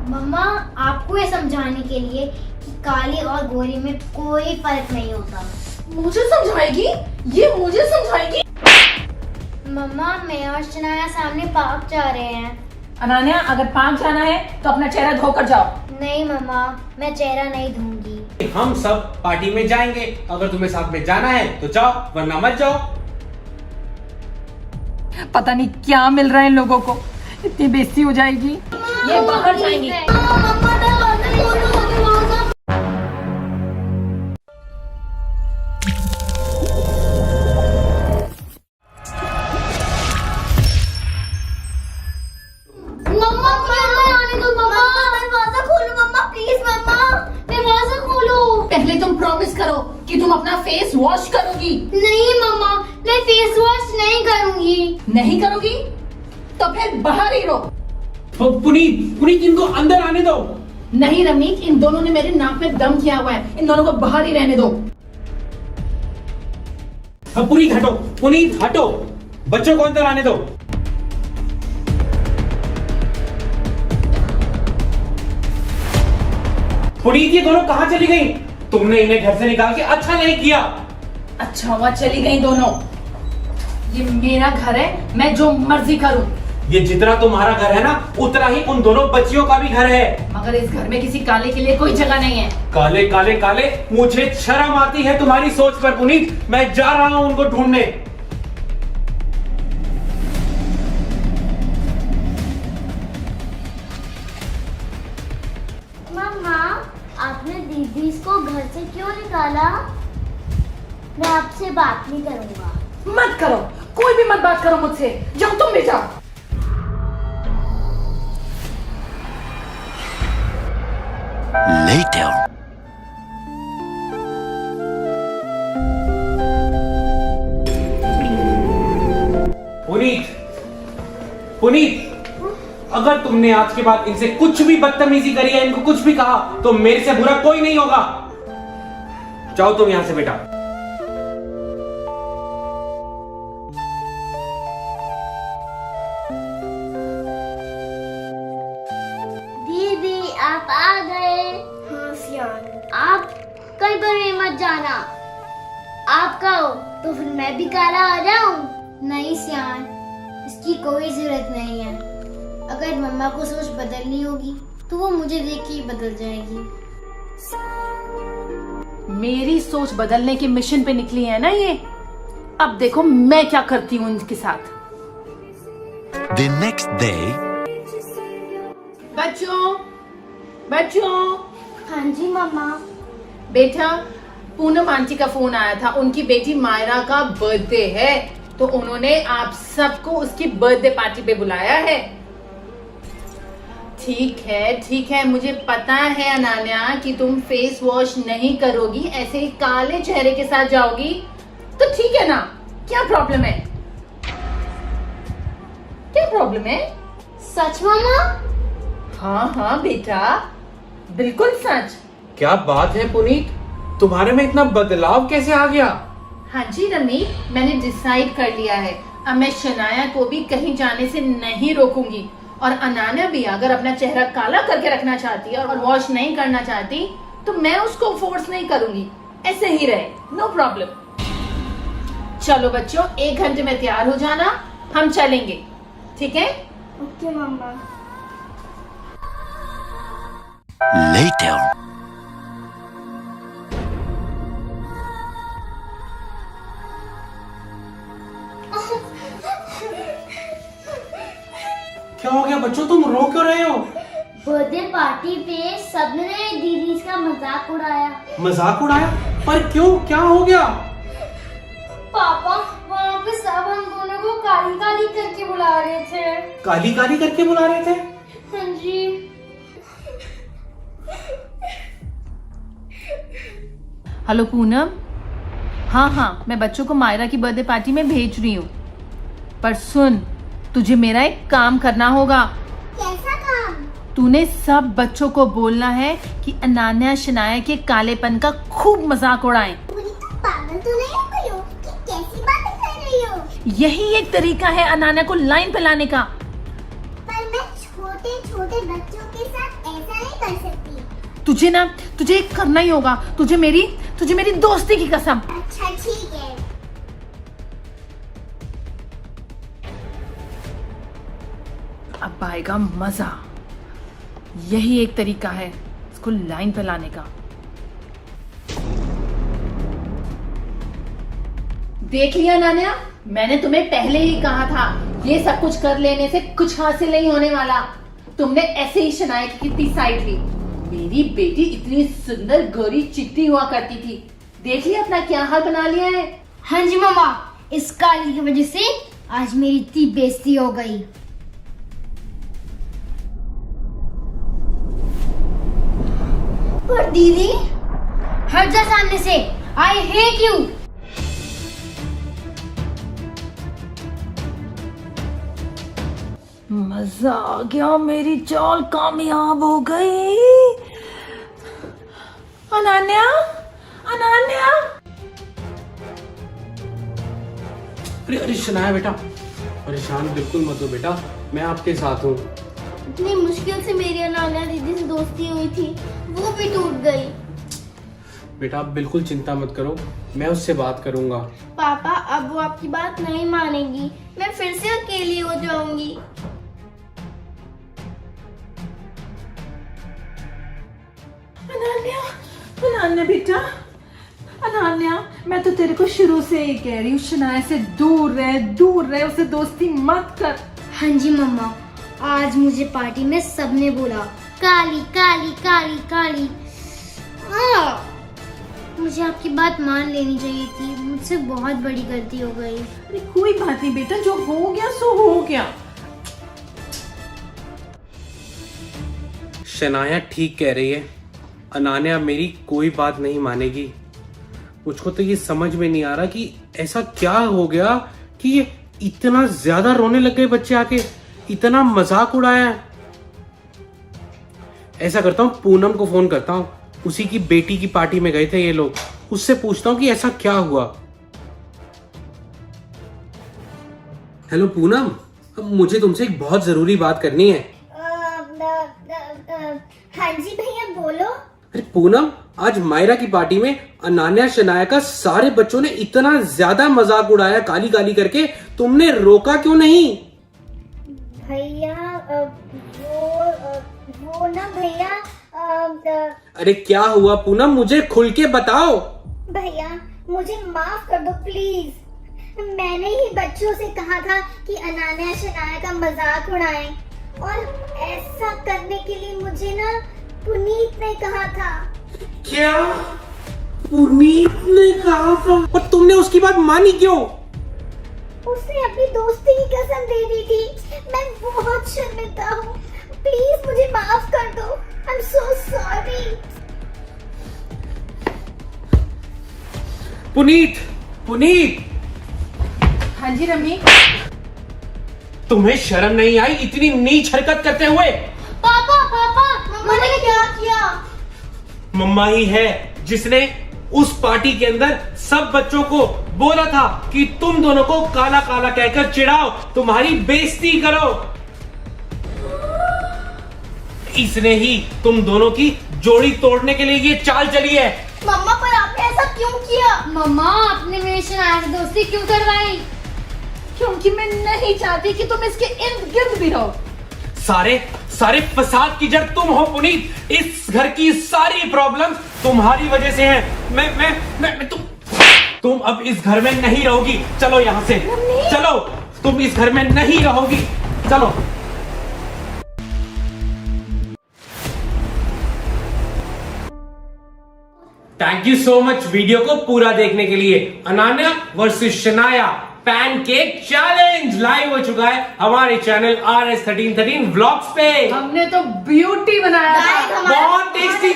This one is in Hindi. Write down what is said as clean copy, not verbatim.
मम्मा, आपको ये समझाने के लिए कि काली और गोरी में कोई फर्क नहीं होता। मुझे समझाएगी? ये मुझे समझाएगी? मम्मा, मैं और शनाया सामने पार्क जा रहे हैं। अनान्या, अगर पार्क जाना है तो अपना चेहरा धोकर जाओ। नहीं मम्मा, मैं चेहरा नहीं धोऊंगी। हम सब पार्टी में जाएंगे, अगर तुम्हें साथ में जाना है तो जाओ, वरना मत जाओ। पता नहीं क्या मिल रहा है इन लोगों को, इतनी बेइज्जती हो जाएगी। ये बाहर जाएंगी। पहले तुम प्रॉमिस करो कि तुम अपना फेस वॉश करोगी। नहीं मम्मा, मैं फेस वॉश नहीं करूंगी। नहीं करोगी तो फिर बाहर ही रहो। तो पुनीत इनको अंदर आने दो। नहीं रमीत, इन दोनों ने मेरे नाक में दम किया हुआ है, इन दोनों को बाहर ही रहने दो। पुनीत हटो, बच्चों को अंदर आने दो। पुनीत, ये दोनों कहाँ चली गई? तुमने इन्हें घर से निकाल के अच्छा नहीं किया। अच्छा हुआ चली गई दोनों। ये मेरा घर है, मैं जो मर्जी करूं। ये जितना तुम्हारा घर है ना, उतना ही उन दोनों बच्चियों का भी घर है। मगर इस घर में किसी काले के लिए कोई जगह नहीं है। काले काले काले, मुझे शर्म आती है तुम्हारी सोच पर पुनीत। मैं जा रहा हूं उनको ढूंढने। मम्मा, आपने दीदी को घर से क्यों निकाला? मैं आपसे बात नहीं करूंगा। मत करो, कोई भी मत बात करो मुझसे। जाओ, तुम भी जाओ। Later. पुनीत, अगर तुमने आज के बाद इनसे कुछ भी बदतमीजी करी है, इनको कुछ भी कहा, तो मेरे से बुरा कोई नहीं होगा। जाओ तुम यहां से बेटा। दीदी, आप आ गए। हाँ सियान, आप कहीं पर भी मत जाना। आप कहो तो फिर मैं भी काला आ जाऊं? नहीं सियान, इसकी कोई जरूरत नहीं है। अगर मम्मा को सोच बदलनी होगी तो वो मुझे देख के ही बदल जाएगी। मेरी सोच बदलने के मिशन पे निकली है ना ये। अब देखो मैं क्या करती हूँ इनके साथ। The next day. बच्चों, हाँ जी मम्मा। बेटा, पूनम आंटी का फोन आया था। उनकी बेटी मायरा का बर्थडे है, तो उन्होंने आप सबको उसकी बर्थडे पार्टी पे बुलाया है। ठीक है, मुझे पता है अनान्या कि तुम फेस वॉश नहीं करोगी, ऐसे ही काले चेहरे के साथ जाओगी, तो ठीक है ना। क्या प्रॉब्लम है? सच मम्मा? हाँ बेटा, बिल्कुल सच। क्या बात है पुनीत, तुम्हारे में इतना बदलाव कैसे आ गया? हाँ जी रमीत, मैंने डिसाइड कर लिया है। अब मैं शनाया को भी कहीं जाने से नहीं रोकूंगी, और अनान्या भी अगर अपना चेहरा काला करके रखना चाहती है और वॉश नहीं करना चाहती, तो मैं उसको फोर्स नहीं करूंगी, ऐसे ही रहे, नो प्रॉब्लम। चलो बच्चों, 1 घंटे में तैयार हो जाना, हम चलेंगे, ठीक है? ओके मम्मा। Later. क्या हो गया बच्चों, तुम रो क्यों रहे हो? बर्थडे पार्टी पे सबने दीदी का मजाक उड़ाया। मजाक उड़ाया? पर क्यों, क्या हो गया? पापा, वहाँ पे सब हम दोनों को काली काली करके बुला रहे थे। काली काली करके बुला रहे थे? हाँ जी। हेलो पूनम। हाँ, मैं बच्चों को मायरा की बर्थडे पार्टी में भेज रही हूँ, पर सुन, तुझे मेरा एक काम करना होगा। कैसा काम? तूने सब बच्चों को बोलना है कि अनान्या शनाया के कालेपन का खूब मजाक उड़ाएं। पागल तो नहीं हो गई हो कि कैसी बातें कर रही हो? यही एक तरीका है अनान्या को लाइन पे लाने का। पर मैं छोटे छोटे बच्चों के साथ नहीं कर सकती। तुझे एक करना ही होगा। तुझे मेरी दोस्ती की कसम। अच्छा ठीक है। अब आएगा मजा। यही एक तरीका है इसको लाइन पे लाने का। देख लिया नान्या, मैंने तुम्हें पहले ही कहा था ये सब कुछ कर लेने से कुछ हासिल नहीं होने वाला। तुमने ऐसे ही शनाया की कितनी साइड ली। मेरी बेटी इतनी सुंदर गोरी चिट्टी हुआ करती थी, देख लिया अपना क्या हाल बना लिया है। हाँ जी मामा, इस काली की वजह से आज मेरी इतनी बेइज्जती हो गई। पर दीदी, हट जा सामने से। I hate you. मजा आ गया, मेरी चाल कामयाब हो गई। अनन्या, अनन्या। अरे शनाया बेटा, परेशान बिल्कुल मत हो बेटा, मैं आपके साथ हूँ। इतनी मुश्किल से मेरी अनन्या दीदी से दोस्ती हुई थी, वो भी टूट गई। बेटा आप बिल्कुल चिंता मत करो, मैं उससे बात करूंगा। पापा, अब वो आपकी बात नहीं मानेगी, मैं फिर से अकेली हो जाऊंगी। अनन्या, अनन्या बेटा, अनन्या, मैं तो तेरे को शुरू से ही कह रही हूँ शनाया से दूर रह, उसे दोस्ती मत कर। हाँ जी मम्मा, आज मुझे पार्टी में सबने बोला काली काली काली काली। मुझे आपकी बात मान लेनी चाहिए थी, मुझसे बहुत बड़ी गलती हो गई। अरे कोई बात नहीं बेटा, जो हो गया सो हो गया। शनाया ठीक कह रही है, अनान्या मेरी कोई बात नहीं मानेगी। मुझको तो ये समझ में नहीं आ रहा कि ऐसा क्या हो गया कि ये इतना ज्यादा रोने लग गए बच्चे आके, इतना मजाक उड़ाया। ऐसा करता हूँ, पूनम को फोन करता हूँ, उसी की बेटी की पार्टी में गए थे ये लोग, उससे पूछता हूँ कि ऐसा क्या हुआ। हेलो पूनम, मुझे तुमसे एक बहुत जरूरी बात करनी है। हाँ जी भैया बोलो। अरे पूनम, आज मायरा की पार्टी में अनान्या शनाया का सारे बच्चों ने इतना ज्यादा मजाक उड़ाया काली काली करके, तुमने रोका क्यों नहीं? भैया वो ना भैया। अरे क्या हुआ पूनम, मुझे खुल के बताओ। भैया मुझे माफ कर दो प्लीज। मैंने ही बच्चों से कहा था कि अनान्या शनाया का मजाक उड़ाएं, और ऐसा करने के लिए मुझे ना पुनीत ने कहा था। क्या? पुनीत ने कहा था? और तुमने उसकी बात मानी क्यों? उसने अपनी दोस्ती की कसम दे दी थी। मैं बहुत शर्मिंदा हूँ, प्लीज मुझे माफ कर दो। I'm so sorry। पुनीत। हाँ जी रमी। तुम्हें शर्म नहीं आई इतनी नीच हरकत करते हुए? पापा मम्मा ने क्या किया? मम्मा ही है जिसने उस पार्टी के अंदर सब बच्चों को बोला था कि तुम दोनों को काला काला कहकर चिढ़ाओ, तुम्हारी बेइज्जती करो। इसने ही तुम दोनों की जोड़ी तोड़ने के लिए ये चाल चली है। मम्मा, पर आपने ऐसा क्यों किया? मम्मा, आपने मेरे शनाया से दोस्ती क्यों करवाई? क्योंकि मैं नहीं चाहती कि तुम इसके इर्द गिर्द भी रहो। सारे फसाद की जड़ तुम हो पुनीत। इस घर की सारी प्रॉब्लम तुम्हारी वजह से है। मैं तुम अब इस घर में नहीं रहोगी। चलो यहाँ से, चलो, तुम इस घर में नहीं रहोगी, चलो। Thank you so much video को पूरा देखने के लिए। Ananya versus Shanaya pancake challenge live हो चुका है हमारे चैनल RS1313 व्लॉग्स पे। हमने तो ब्यूटी बनाया था। बहुत टेस्टी